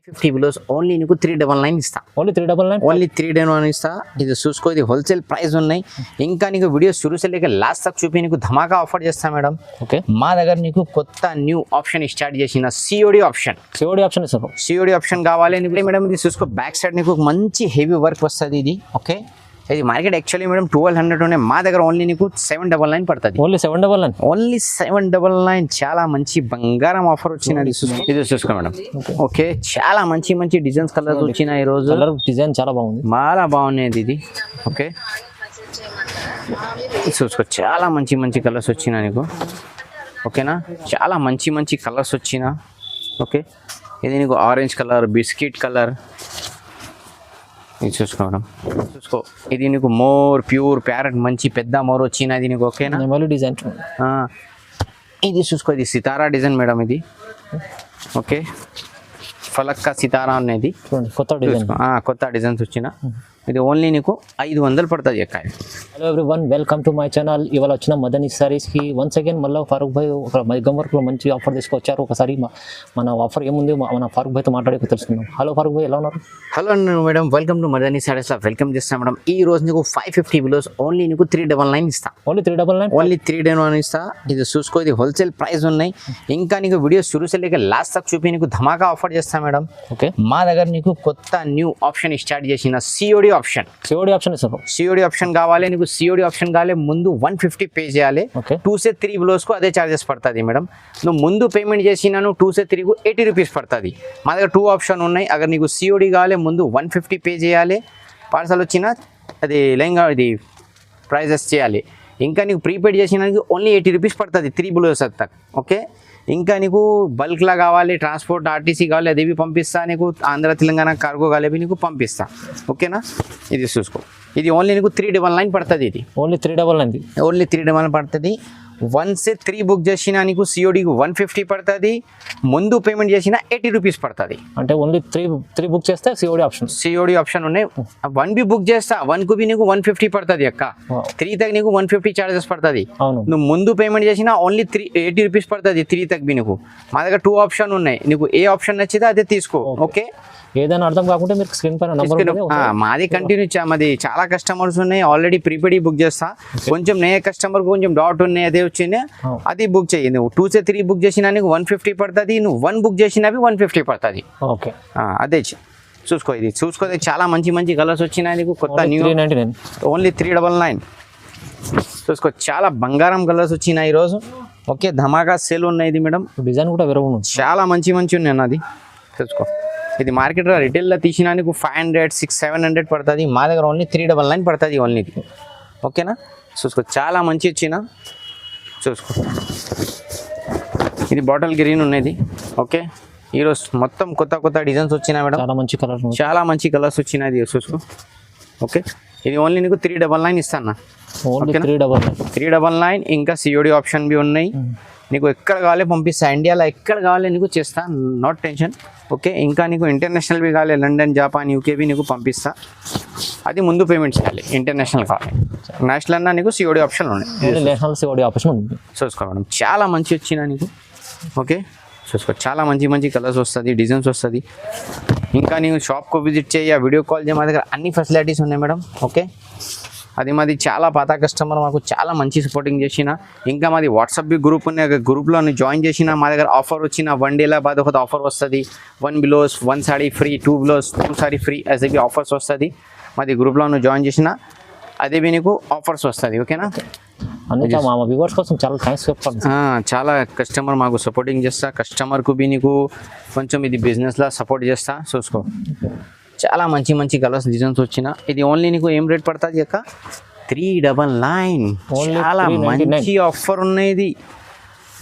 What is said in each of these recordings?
50 బిలోస్ only నీకు 399 ఇస్తా. Only 399 only 399 ఇస్తా. ఇది చూసుకో, ఇది హోల్సేల్ ప్రైస్ ఉన్నాయి. ఇంకా నీకు వీడియో शुरू से लेकर లాస్ట్ తక్ చూపి నీకు ధమాకా ఆఫర్ చేస్తా మేడం. ఓకే, మా దగ్గర నీకు కొత్త న్యూ ఆప్షన్ స్టార్ట్ చేసిన సిఓడి ఆప్షన్. ఇస్తారు. సిఓడి ఆప్షన్ కావాలి నీకు మేడం. ఇది చూసుకో, బ్యాక్ సైడ్ నీకు మంచి హెవీ వర్క్ వస్తుంది. ఇది ఓకే, ఇది మార్కెట్ యాక్చువల్లీ మేడం 1200 ఉన్నాయి. మా దగ్గర ఓన్లీ నీకు 799 పడుతుంది. ఓన్లీ 799. ఓన్లీ 799. చాలా మంచి బంగారం ఆఫర్ వచ్చినది. ఇది చూసుకో మేడం. ఓకే, చాలా మంచి మంచి డిజైన్స్ కలర్స్ వచ్చినాయి. ఈ రోజు కలర్ డిజైన్ చాలా బాగుంది, చాలా బాగున్నాయి ఇది. ఓకే, చూసుకో, చాలా మంచి మంచి కలర్స్ వచ్చినా నీకు. ఓకేనా, చాలా మంచి మంచి కలర్స్ వచ్చినా. ఓకే, ఇది నీకు ఆరెంజ్ కలర్, బిస్కెట్ కలర్. ఇది చూసుకో మేడం, చూసుకో, ఇది నీకు మోర్ ప్యూర్ ప్యారెట్ మంచి పెద్ద మోర్ వచ్చినది నీకు. ఓకేనా, డిజైన్. ఇది చూసుకో, ఇది సితారా డిజైన్ మేడం. ఇది ఓకే, ఫలక్కా సితారా అనేది కొత్త డిజైన్. కొత్త డిజైన్స్ వచ్చిన. ఇది ఓన్లీ నీకు 500 పడుతుంది ఎక్క. Hello everyone, welcome to my channel. ఇవాళ వచ్చిన మదనీ సారీస్కి వన్స్ అగైన్ మళ్ళీ ఫారూక్ భాయ్ ఒక మగ్గం వర్క్లో మంచి ఆఫర్ తీసుకొచ్చారు. ఒకసారి మన ఆఫర్ ఏముంది మన ఫారూక్ భాయ్తో మాట్లాడి తెలుసుకుందాం. హలో ఫారూక్ భాయ్, ఎలా ఉన్నారు? Hello madam, welcome to Madani సారీస్లో వెల్కమ్ చేస్తాం మేడం. ఈ రోజు నీకు 550 బిలోస్ ఓన్లీ నీకు 399 ఇస్తా. ఓన్లీ 399. ఓన్లీ 399 ఇస్తా. ఇది చూసుకో, ఇది హోల్సేల్ ప్రైస్ ఉన్నాయి. ఇంకా నీకు వీడియో शुरू से लेकर లాస్ట్ తక్ చూపి నీకు ధమాకా ఆఫర్ చేస్తా మేడం. ఓకే, మా దగ్గర నీకు కొత్త న్యూ ఆప్షన్ స్టార్ట్ చేసిన సిఓడి ఆప్షన్. ఇస్తారు. సిఓడి ఆప్షన్ కావాలి నీకు. సిఓడి ఆప్షన్ కావాలి, ముందు 150 పే చేయాలి. 2 से 3 బిలోస్ కు అదే చార్జెస్ పడుతుంది మేడం. నువ్వు ముందు పేమెంట్ చేసినా 2 से 3 కు 80 రూపీస్ పడుతుంది. మా దగ్గర 2 ఆప్షన్ ఉన్నాయి. అगर నీకు సిఓడి కావాలి ముందు 150 పే చేయాలి. పార్సల్ వచ్చిన అది లైన్గా ఇది ప్రైజెస్ చేయాలి. ఇంకా నీకు ప్రీపెయిడ్ చేసిన ఓన్లీ 80 రూపీస్ పడుతుంది 3 బిలోస్ తక్. ఓకే, ఇంకా నీకు బల్క్లా కావాలి, ట్రాన్స్పోర్ట్ ఆర్టీసీ కావాలి, అది పంపిస్తా. నీకు ఆంధ్ర తెలంగాణ కార్గో కావాలి, నీకు పంపిస్తా. ఓకేనా, ఇది చూసుకో, ఇది ఓన్లీ నీకు 399 పడుతుంది. ఇది ఓన్లీ 399. ఓన్లీ 399 పడుతుంది. 1 से 3 బుక్ చేసినా నీకు సిఓడికి 150 పడుతుంది. ముందు పేమెంట్ చేసినా 80 రూపీస్ పడుతుంది. అంటే ఓన్లీ 3 బుక్ చేస్తే సిఓడి ఆప్షన్ ఉన్నాయి. 1 బి బుక్ చేస్తా 1 కు బి నీకు 150 పడుతుంది అక్క. 3 తక్ నీకు 150 చార్జెస్ పడుతుంది. నువ్వు ముందు పేమెంట్ చేసినా ఓన్లీ 80 రూపీస్ పడుతుంది 3 తక్ బి నీకు. మా దగ్గర 2 ఆప్షన్ ఉన్నాయి. నీకు ఏ ఆప్షన్ నచ్చితే అదే తీసుకో. ఓకే, ఏదైనా అర్థం కాకుంటే మీరు స్క్రీన్ పైన మాది కంటిన్యూ. మాది చాలా కస్టమర్స్ ఉన్నాయి, ఆల్రెడీ ప్రీపెయిడ్ బుక్ చేస్తా. కొంచెం నే కస్టమర్ కొంచెం డౌట్ ఉన్నాయి, అదే వచ్చింది అది బుక్ చేయి. నువ్వు 2 से 3 బుక్ చేసినా నీకు 150 పడుతుంది. నువ్వు 1 బుక్ చేసినవి 150 పడుతుంది. ఓకే, అదే చూసుకో. ఇది చూసుకో, చాలా మంచి మంచి కలర్స్ వచ్చినాయి నీకు. కొత్త న్యూ 399. ఓన్లీ 399. చూసుకో, చాలా బంగారం కలర్స్ వచ్చినాయి ఈరోజు. ఓకే, ధమాకా సేల్ ఉన్నాయి ఇది మేడం. డిజైన్ కూడా వేరే ఉంది, చాలా మంచి మంచి ఉన్నాయి నాది. చూసుకో, ఇది మార్కెట్లో రిటైల్లో తీసినా నీకు 500, 600, 700 పడుతుంది. మా దగ్గర ఓన్లీ 399 పడుతుంది ఓన్లీ. ఓకేనా, చూసుకో, చాలా మంచి వచ్చిన. చూసుకో, ఇది బాటిల్ గ్రీన్ ఉన్నది. ఓకే, ఈరోజు మొత్తం కొత్త కొత్త డిజైన్స్ వచ్చినాయి మేడం. చాలా మంచి కలర్స్ వచ్చినాయి. చూసుకో, ఓకే, ఇది ఓన్లీ నీకు 399 ఇస్తాను. 399. ఇంకా సిఓడి ఆప్షన్ బి ఉన్నాయి. నీకు ఎక్కడ కావాలి పంపిస్తా, ఇండియాలో ఎక్కడ కావాలి నీకు చేస్తా, నాట్ టెన్షన్. ఓకే, ఇంకా నీకు ఇంటర్నేషనల్ బి కావాలి, లండన్, జపాన్, యూకే బి నీకు పంపిస్తా. అది ముందు పేమెంట్ చేయాలి. ఇంటర్నేషనల్ కావాలి, నేషనల్ అన్నా నీకు సిఓడి ఆప్షన్ ఉన్నాయి. చూసుకో మేడం, చాలా మంచి వచ్చినా నీకు. ఓకే, చూసుకో, చాలా మంచి మంచి కలర్స్ వస్తుంది, డిజైన్స్ వస్తుంది. ఇంకా నీకు షాప్కు విజిట్ చేయి, వీడియో కాల్ చేయి. మా దగ్గర అన్ని ఫెసిలిటీస్ ఉన్నాయి మేడం. ఓకే, అది మాది చాలా పాత కస్టమర్, మాకు చాలా మంచి సపోర్టింగ్ చేసిన. ఇంకా మాది వాట్సాప్ గ్రూప్ ఉన్నాయి, గ్రూప్లో జాయిన్ చేసిన. మా దగ్గర ఆఫర్ వచ్చిన 1 డేల బాద్ ఒక ఆఫర్ వస్తుంది. 1 బిలోస్ 1 సారీ ఫ్రీ, 2 బిలోస్ 2 సారీ ఫ్రీ, అదే ఆఫర్స్ వస్తుంది. మాది గ్రూప్లో జాయిన్ చేసిన అదే నీకు ఆఫర్స్ వస్తుంది. ఓకేనా, చాలా కస్టమర్ మాకు సపోర్టింగ్ చేస్తా. కస్టమర్కు బి నీకు కొంచెం ఇది బిజినెస్లా సపోర్ట్ చేస్తా. చూసుకో, చాలా మంచి మంచి కలర్స్ డిజైన్స్ వచ్చిన. ఇది ఓన్లీ నీకు ఏం రేట్ పడుతుంది అక్క? 399. చాలా మంచి ఆఫర్ ఉన్నాయి,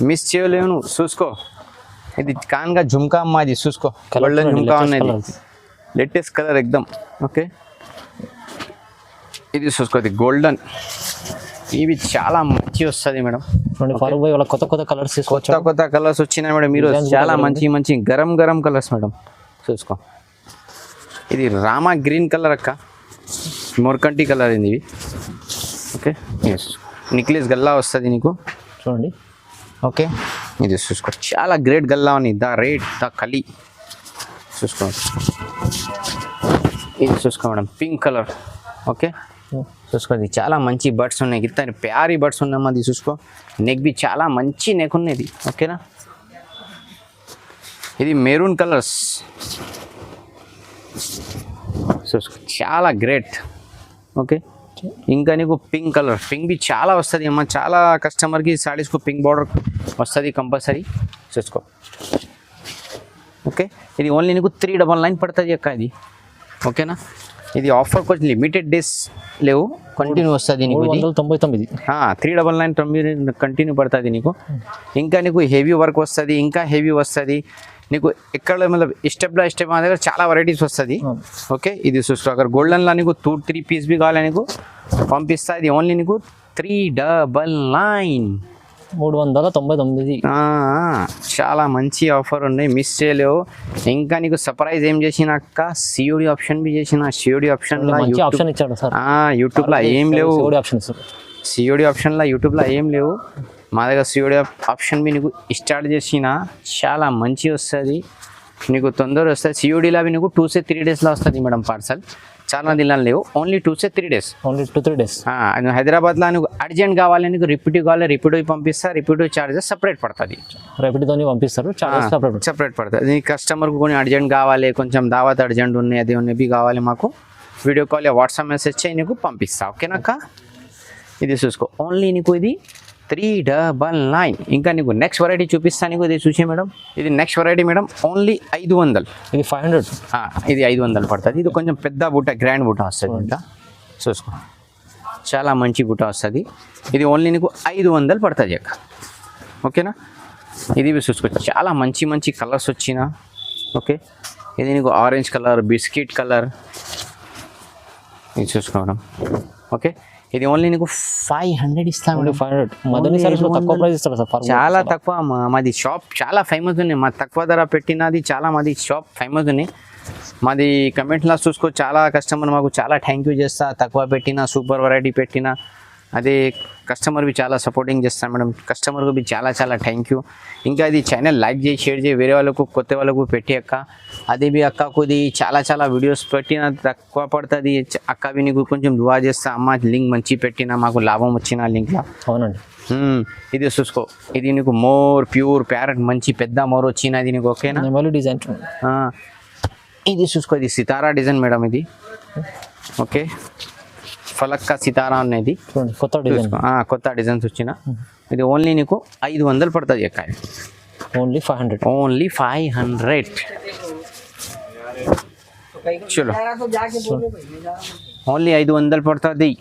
మిస్ చేయలేను. చూసుకో, ఇది కాన్గా జుమ్కా అమ్మా, ఇది చూసుకో, గోల్డెన్ జుమ్కా ఉన్నది, లేటెస్ట్ కలర్ ఎక్దమ్. ఓకే, ఇది చూసుకో, ఇది గోల్డెన్. ఇవి చాలా మంచి వస్తుంది మేడం. కొత్త కొత్త కలర్స్ వచ్చినాయి మేడం. మీరు చాలా మంచి మంచి గరం గరం కలర్స్ మేడం. చూసుకో, ఇది రామా గ్రీన్ కలర్ అక్క, మొర్కంటి కలర్ ఇది. ఓకే, నెక్లెస్ గల్లా వస్తుంది నీకు, చూడండి. ఓకే, ఇది చూసుకో, చాలా గ్రేట్ గల్లా ఉంది. ద రేట్ ద కలి చూసుకోండి, ఇది చూసుకో మేడం, పింక్ కలర్. ఓకే, చూసుకోండి, చాలా మంచి బర్డ్స్ ఉన్నాయి, గిత్త ప్యారీ బర్డ్స్ ఉన్నాయమ్మా. అది చూసుకో, నెక్ బి చాలా మంచి నెక్ ఉన్నది. ఓకేనా, ఇది మెరూన్ కలర్స్ చూసుకో, చాలా గ్రేట్. ఓకే, ఇంకా నీకు పింక్ కలర్, పింక్ బి చాలా వస్తుంది అమ్మా, చాలా కస్టమర్కి సారీస్కు పింక్ బార్డర్ వస్తుంది కంపల్సరీ. చూసుకో. ఓకే, ఇది ఓన్లీ నీకు 399 పడుతుంది అక్క ఇది. ఓకేనా, ఇది ఆఫర్ కొంచెం లిమిటెడ్ డేస్ లేవు, కంటిన్యూ వస్తుంది నీకు. 399 399 కంటిన్యూ పడుతుంది నీకు. ఇంకా నీకు హెవీ వర్క్ వస్తుంది, ఇంకా హెవీ వస్తుంది నీకు. ఎక్కడ మళ్ళీ స్టెప్ బై స్టెప్ మా దగ్గర చాలా వెరైటీస్ వస్తుంది. ఓకే, ఇది చూసుకో, అక్కడ గోల్డెన్లో నీకు 2-3 పీస్ బి కావాలి నీకు పంపిస్తా. ఇది ఓన్లీ నీకు 399. 399. చాలా మంచి ఆఫర్ ఉన్నాయి, మిస్ చేయలేవు. ఇంకా నీకు సర్ప్రైజ్ ఏం చేసినాక సిఓడి ఆప్షన్ బి చేసిన. సిఓడి ఆప్షన్లో మంచి ఆప్షన్ ఇచ్చాడు సార్. యూట్యూబ్లో ఏం లేవు, ఆప్షన్స్ సిఓడి ఆప్షన్లో యూట్యూబ్లో ఏం లేవు. మా దగ్గర సిఓడి ఆప్షన్ బి నీకు స్టార్ట్ చేసిన, చాలా మంచి వస్తుంది నీకు, తొందర వస్తుంది. సిఓడిలో అవి నీకు 2-3 డేస్లో వస్తుంది మేడం పార్సల్. చాలా దినాలు లేవు, ఓన్లీ 2-3 డేస్. Only 2-3 days. హైదరాబాద్లో నీకు అర్జెంట్ కావాలి, నీకు రిపీటివ్ కావాలి, రిపీటివ్ పంపిస్తా. రిపీటివ్ చార్జెస్ సపరేట్ పడుతుంది, రేపటితో పంపిస్తారు, చార్జెస్ సపరేట్ పడుతుంది. నీ కస్టమర్కి కొన్ని అర్జెంట్ కావాలి, కొంచెం దావత్ అర్జెంట్ ఉన్నాయి, అది ఉన్నవి కావాలి మాకు, వీడియో కాల్ వాట్సాప్ మెసేజ్ చేయి, నీకు పంపిస్తా. ఓకేనాక, ఇది చూసుకో, ఓన్లీ నీకు ఇది 399. ఇంకా నీకు నెక్స్ట్ వెరైటీ చూపిస్తాను నీకు, ఇది చూసే మేడం. ఇది నెక్స్ట్ వెరైటీ మేడం, ఓన్లీ 500. ఇది 500. ఇది 500 పడుతుంది. ఇది కొంచెం పెద్ద బూట, గ్రాండ్ బూట వస్తుంది. ఇంకా చూసుకో, చాలా మంచి బూట వస్తుంది. ఇది ఓన్లీ నీకు 500 పడుతుంది అక్క. ఓకేనా, ఇది చూసుకో, చాలా మంచి మంచి కలర్స్ వచ్చిన. ఓకే, ఇది నీకు ఆరెంజ్ కలర్, బిస్కెట్ కలర్, ఇది చూసుకో మేడం. ఓకే, ఇది ఓన్లీ నీకు 500 ఇస్తాను. 500. మదనీ సారీస్ లో తక్కువ ప్రైస్ ఇస్తారు సార్, చాలా తక్కువ. మాది షాప్ చాలా ఫేమస్ ఉన్నాయి, మా తక్కువ ధర పెట్టినది చాలా, మాది షాప్ ఫేమస్ ఉన్నాయి. మాది కమెంట్లో చూసుకో, చాలా కస్టమర్ మాకు చాలా థ్యాంక్ యూ చేస్తా, తక్కువ పెట్టిన, సూపర్ వెరైటీ పెట్టిన. అదే కస్టమర్ బి చాలా సపోర్టింగ్ చేస్తాను మేడం, కస్టమర్కి బి చాలా చాలా థ్యాంక్ యూ. ఇంకా ఇది ఛానల్ లైక్ చేసి షేర్ చేయి, వేరే వాళ్ళకు కొత్త వాళ్ళకు పెట్టి అక్క. అదే బి అక్కకు ఇది చాలా చాలా వీడియోస్ పెట్టిన, తక్కువ పడుతుంది అక్క. బి నీకు కొంచెం దువా చేస్తా అమ్మ, లింక్ మంచి పెట్టిన, మాకు లాభం వచ్చిన లింక్లో. అవునండి, ఇది చూసుకో, ఇది నీకు మోర్ ప్యూర్ ప్యారెట్, మంచి పెద్ద మోర్ వచ్చినది నీకు. ఓకేనా, డిజైన్. ఇది చూసుకో, ఇది సితారా డిజైన్ మేడం ఇది. ఓకే, ఫలక్కా సితారా అనేది కొత్త డిజైన్, కొత్త డిజైన్స్ వచ్చిన. ఇది ఓన్లీ నీకు 500 పడుతుంది అక్క. ఓన్లీ 500. ఓన్లీ 500. చలో, ఓన్లీ 500 పడుతుంది.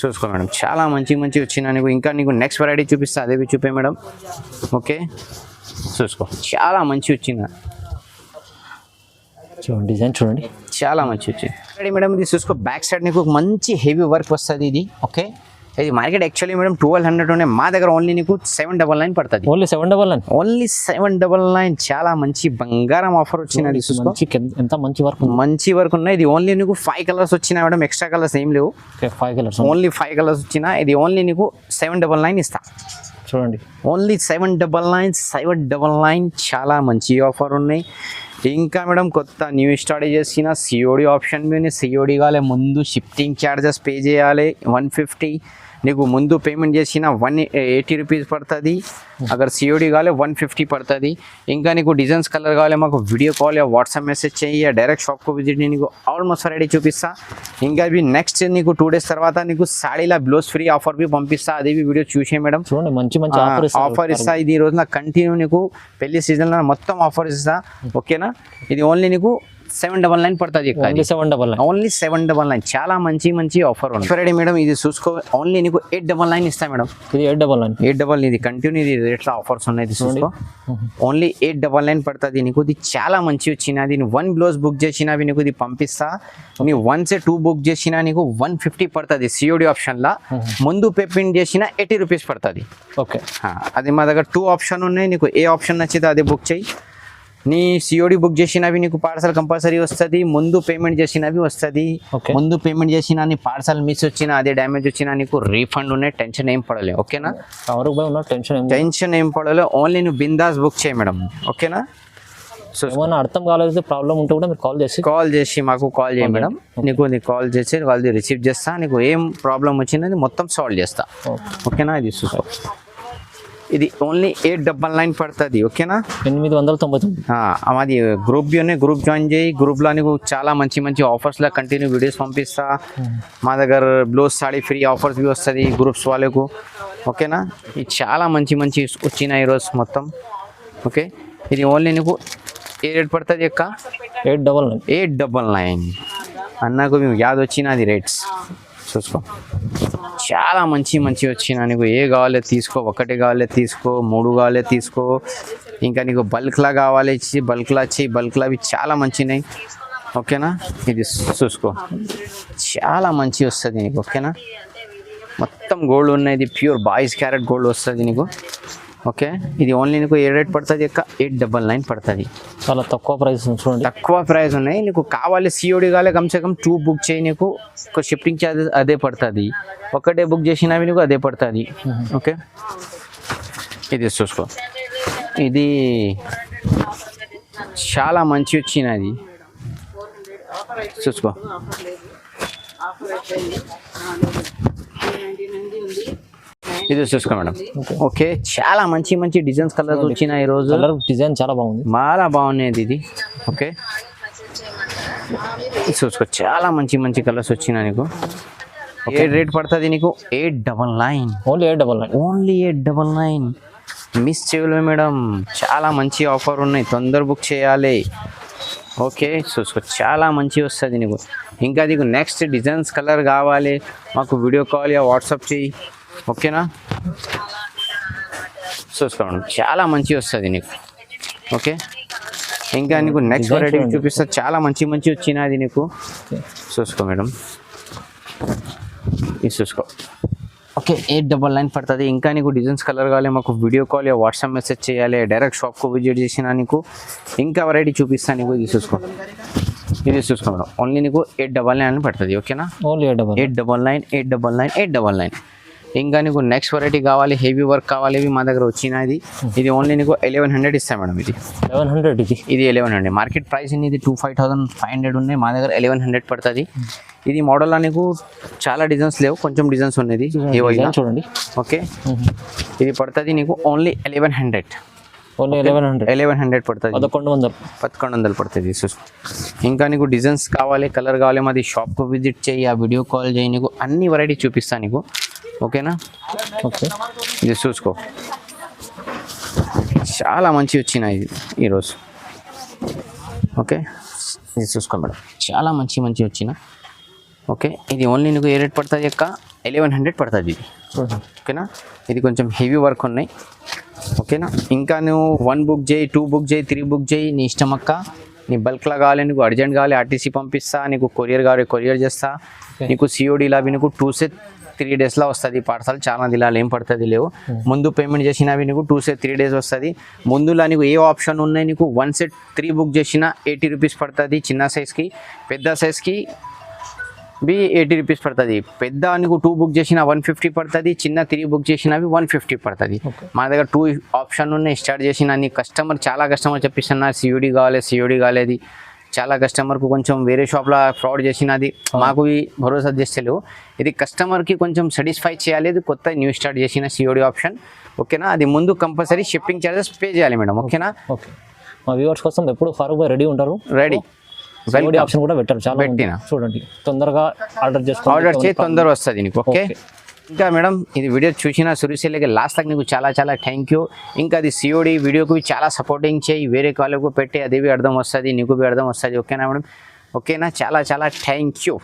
చూసుకో మేడం, చాలా మంచి మంచి వచ్చిన నీకు. ఇంకా నీకు నెక్స్ట్ వెరైటీ చూపిస్తా, అదే చూపే మేడం. ఓకే, చూసుకో, చాలా మంచి వచ్చిన. చూడండి డిజైన్, చూడండి చాలా మంచి వచ్చింది మేడం. ఇది చూసుకో, బ్యాక్ సైడ్ నీకు మంచి హెవీ వర్క్ వస్తుంది ఇది. ఓకే, ఇది మార్కెట్ యాక్చువల్లీ మేడం 1200 ఉన్నాయి, మా దగ్గర ఓన్లీ నీకు 799 పడుతుంది. ఓన్లీ 799. ఓన్లీ 799. చాలా మంచి బంగారం ఆఫర్ వచ్చినది. చూసుకో, ఎంత మంచి వర్క్, మంచి వర్క్ ఉన్నాయి. ఇది ఓన్లీ నీకు 5 కలర్స్ వచ్చినా మేడం, ఎక్స్ట్రా కలర్స్ ఏం లేవు. 5 కలర్స్, ఓన్లీ 5 కలర్స్ వచ్చినా. ఇది ఓన్లీ నీకు 799 ఇస్తా. చూడండి, ఓన్లీ 799. చాలా మంచి ఆఫర్ ఉన్నాయి. ఇంకా మేడం కొత్త న్యూ స్టార్ట్ చేసిన సిఓడి ఆప్షన్ మీద, సిఓడి కావాలి ముందు షిఫ్టింగ్ ఛార్జెస్ పే చేయాలి 150. నీకు ముందు పేమెంట్ చేసిన 180 రూపీస్ పడుతుంది. అगर సిఓడి కావాలి 150 పడుతుంది. ఇంకా నీకు డిజైన్స్ కలర్ కావాలి, మాకు వీడియో కాల్ వాట్సాప్ మెసేజ్ చేయి, డైరెక్ట్ షాప్కు విజిట్, నీకు ఆల్మోస్ట్ వెరైటీ చూపిస్తా. ఇంకా అవి నెక్స్ట్ నీకు 2 డేస్ తర్వాత నీకు సాడీలా బ్లౌజ్ ఫ్రీ ఆఫర్ బి పంపిస్తా, అది వీడియో చూసే మేడం. చూడండి, మంచి మంచి ఆఫర్ ఇస్తా. ఇది ఈ రోజున కంటిన్యూ నీకు పెళ్లి సీజన్లో మొత్తం ఆఫర్ ఇస్తా. ఓకేనా, ఇది ఓన్లీ నీకు 799 పడుతుంది. ఓన్లీ 799. చాలా మంచి మంచి ఆఫర్ ఉంది ఫ్రైడే మేడం. ఇది చూసుకో, ఓన్లీ నీకు 899 ఇస్తా మేడం. ఇది 899. ఇది కంటిన్యూ, ఇది రేట్ల ఆఫర్స్ ఉన్నాయి. చూసుకో, ఓన్లీ 899 పడుతుంది నీకు. ఇది చాలా మంచి వచ్చినది. నువ్వు 1 బ్లౌజ్ బుక్ చేసినా నీకు ఇది పంపిస్తా. నీవు 1 బుక్ చేసినా నీకు 150 పడుతుంది సిఓడి ఆప్షన్లా. ముందు పేమెంట్ చేసిన 80 రూపీస్ పడుతుంది. ఓకే, అది మా దగ్గర 2 ఆప్షన్ ఉన్నాయి. నీకు ఏ ఆప్షన్ నచ్చితే అదే బుక్ చేయి. నీ సిఓడి బుక్ చేసినవి నీకు పార్సల్ కంపల్సరీ వస్తుంది, ముందు పేమెంట్ చేసినవి వస్తుంది. ముందు పేమెంట్ చేసిన నీ పార్సల్ మిస్ వచ్చినా, అదే డ్యామేజ్ వచ్చినా నీకు రీఫండ్ ఉన్నాయి. టెన్షన్ ఏం పడలే. ఓకేనా, టెన్షన్ ఏం పడలే. ఓన్లీ నువ్వు బిందాస్ బుక్ చేయి మేడం. ఓకేనా, ఏమైనా అర్థం కాలేదు ప్రాబ్లం ఉంటే కూడా మీరు కాల్ చేసి మాకు కాల్ చేయి మేడం, నీకు కాల్ చేసి వాళ్ళది రిసీవ్ చేస్తా, నీకు ఏం ప్రాబ్లం వచ్చింది మొత్తం సాల్వ్ చేస్తా. ఓకేనా, ఇది చూసుకో, ఇది ఓన్లీ 899 పడుతుంది. ఓకేనా, 899. మాది గ్రూప్ గ్రూప్ జాయిన్ చేయి. గ్రూప్లో నీకు చాలా మంచి మంచి ఆఫర్స్లో కంటిన్యూ వీడియోస్ పంపిస్తా. మా దగ్గర బ్లౌజ్ సాడీ ఫ్రీ ఆఫర్స్ బి వస్తుంది గ్రూప్స్ వాళ్ళకు. ఓకేనా, ఇది చాలా మంచి మంచి వచ్చినాయి ఈరోజు మొత్తం. ఓకే, ఇది ఓన్లీ నీకు ఏ రేట్ పడుతుంది అక్క? 899. అన్నకు మేము యాద్ వచ్చినది రేట్స్ చూసుకో, చాలా మంచి మంచి వచ్చిన. నీకు ఏ కావాలో తీసుకో, ఒకటి కావాలో తీసుకో, 3 కావాలో తీసుకో. ఇంకా నీకు బల్క్లా కావాలి బల్క్లా బల్క్లా అవి చాలా మంచినాయి. ఓకేనా, ఇది చూసుకో, చాలా మంచి వస్తుంది నీకు. ఓకేనా, మొత్తం గోల్డ్ ఉన్నాయి, ఇది ప్యూర్ 22 క్యారెట్ గోల్డ్ వస్తుంది నీకు. ఓకే, ఇది ఓన్లీ నీకు ఏ రేట్ పడుతుంది అక్క? 899 పడుతుంది. చాలా తక్కువ ప్రైస్ చూడండి, తక్కువ ప్రైస్ ఉన్నాయి. నీకు కావాలి సిఓడి కావాలి కమ్సే కమ్ 2 బుక్ చేయి, నీకు ఒక షిప్పింగ్ ఛార్జెస్ అదే పడుతుంది. ఒకటే బుక్ చేసినవి నీకు అదే పడుతుంది. ఓకే, ఇది చూసుకో, ఇది చాలా మంచి వచ్చినది చూసుకో. ఇది చూసుకో మేడం. ఓకే, చాలా మంచి మంచి డిజైన్స్ కలర్స్ వచ్చినాయి ఈరోజు. కలర్ డిజైన్ చాలా బాగుంది, చాలా బాగున్నాయి ఇది. ఓకే, చూసుకో, చాలా మంచి మంచి కలర్స్ వచ్చినాయి నీకు. ఏ రేట్ పడుతుంది నీకు? 899. ఓన్లీ 899. మిస్ చేయలే మేడం, చాలా మంచి ఆఫర్ ఉన్నాయి, తొందర బుక్ చేయాలి. ఓకే, చూసుకో, చాలా మంచి వస్తుంది నీకు. ఇంకా నీకు నెక్స్ట్ డిజైన్స్ కలర్ కావాలి మాకు వీడియో కాల్ యా వాట్సాప్ చేయి. ఓకేనా, చూసుకోండి, చాలా మంచి వస్తుంది నీకు. ఓకే, ఇంకా నీకు నెక్స్ట్ వెరైటీ చూపిస్తా, చాలా మంచి మంచి వచ్చినది నీకు. చూసుకో మేడం, ఇది చూసుకో. ఓకే, 899 పడుతుంది. ఇంకా నీకు డిజైన్స్ కలర్ కావాలి మాకు video call yeah WhatsApp message చేయాలి. డైరెక్ట్ షాప్కు విజిట్ చేసినా నీకు ఇంకా వెరైటీ చూపిస్తాను నీకు. ఇది చూసుకో, ఇది చూసుకో మేడం, ఓన్లీ నీకు 899 పడుతుంది. ఓకేనా, ఓన్లీ 899. ఇంకా నీకు నెక్స్ట్ వెరైటీ కావాలి, హెవీ వర్క్ కావాలి, ఇవి మా దగ్గర వచ్చినది. ఇది ఓన్లీ నీకు 1100 ఇస్తాను మేడం. ఇది 1100. మార్కెట్ ప్రైస్ ఇది 25,500 ఉన్నాయి, మా దగ్గర 1100 పడుతుంది. ఇది మోడల్లో నీకు చాలా డిజైన్స్ లేవు, కొంచెం డిజైన్స్ ఉన్నది చూడండి. ఓకే, ఇది పడుతుంది నీకు ఓన్లీ 1100. 1100 పడుతుంది, 1100 పడుతుంది. ఇంకా నీకు డిజైన్స్ కావాలి, కలర్ కావాలి, మాది షాప్కు విజిట్ చేయి, ఆ వీడియో కాల్ చేయి, నీకు అన్ని వెరైటీ చూపిస్తాను నీకు. ఓకేనా, ఓకే, ఇది చూసుకో, చాలా మంచి వచ్చినాయి ఈరోజు. ఓకే, ఇది చూసుకో మేడం, చాలా మంచి మంచి వచ్చిన. ఓకే, ఇది ఓన్లీ నీకు ఏ రేట్ పడుతుంది అక్క? 1100 పడుతుంది ఇది. ఓకేనా, ఇది కొంచెం హెవీ వర్క్ ఉన్నాయి. ఓకేనా, ఇంకా నువ్వు 1 బుక్ చేయి, 2 బుక్ చేయి, 3 బుక్ చేయి, నీ ఇష్టం అక్క. నీ బల్క్లా కావాలి, నీకు అర్జెంట్ కావాలి ఆర్టీసీ పంపిస్తా, నీకు కొరియర్ కావాలి కొరియర్ చేస్తా, నీకు సిఓడిలా అవి నీకు 2 to 3 daysలో వస్తుంది పార్సల్. చాలా దినాలు ఏం పడుతుంది లేవు. ముందు పేమెంట్ చేసినవి నీకు 2 to 3 days వస్తుంది. ముందులా నీకు ఏ ఆప్షన్ ఉన్నాయి, నీకు 1 set 3 బుక్ చేసిన 80 రూపీస్ పడుతుంది చిన్న సైజ్కి, పెద్ద సైజ్కి బి 80 రూపీస్ పడుతుంది. పెద్ద నీకు 2 బుక్ చేసిన 150 పడుతుంది, చిన్న 3 బుక్ చేసినవి 150 పడుతుంది. మా దగ్గర 2 ఆప్షన్ ఉన్నాయి. స్టార్ట్ చేసిన నీ కస్టమర్, చాలా కస్టమర్ చెప్పిస్తున్నా సిఓడి కాలేదు. చాలా కస్టమర్కు కొంచెం వేరే షాప్లో ఫ్రాడ్ చేసినది, మాకు భరోసా చేస్తలేవు. ఇది కస్టమర్కి కొంచెం సాటిస్ఫై చేయాలి. ఇది కొత్త న్యూ స్టార్ట్ చేసిన సిఓడి ఆప్షన్. ఓకేనా, అది ముందు కంపల్సరీ షిప్పింగ్ ఛార్జెస్ పే చేయాలి మేడం. ఓకేనా, ఓకే, మా వ్యూవర్స్ కోసం ఎప్పుడు ఫారూక్ భాయ్ రెడీ ఉంటారు. రెడీ ఆప్షన్ కూడా పెట్టారు, చాలా పెట్టిన చూడండి, తొందరగా ఆర్డర్ చేసి తొందర వస్తుంది నీకు. ఓకే, ఇంకా మేడం ఇది వీడియో చూసిన సురిసేలకి లాస్ట్ తక్ నీకు చాలా చాలా థ్యాంక్ యూ. ఇంకా అది సిఓడి వీడియోకి చాలా సపోర్టింగ్ చేయి, వేరే వాళ్ళకు పెట్టి అది అర్థం వస్తుంది, నీకు అర్థం వస్తుంది. ఓకేనా మేడం? ఓకేనా, చాలా చాలా థ్యాంక్ యూ.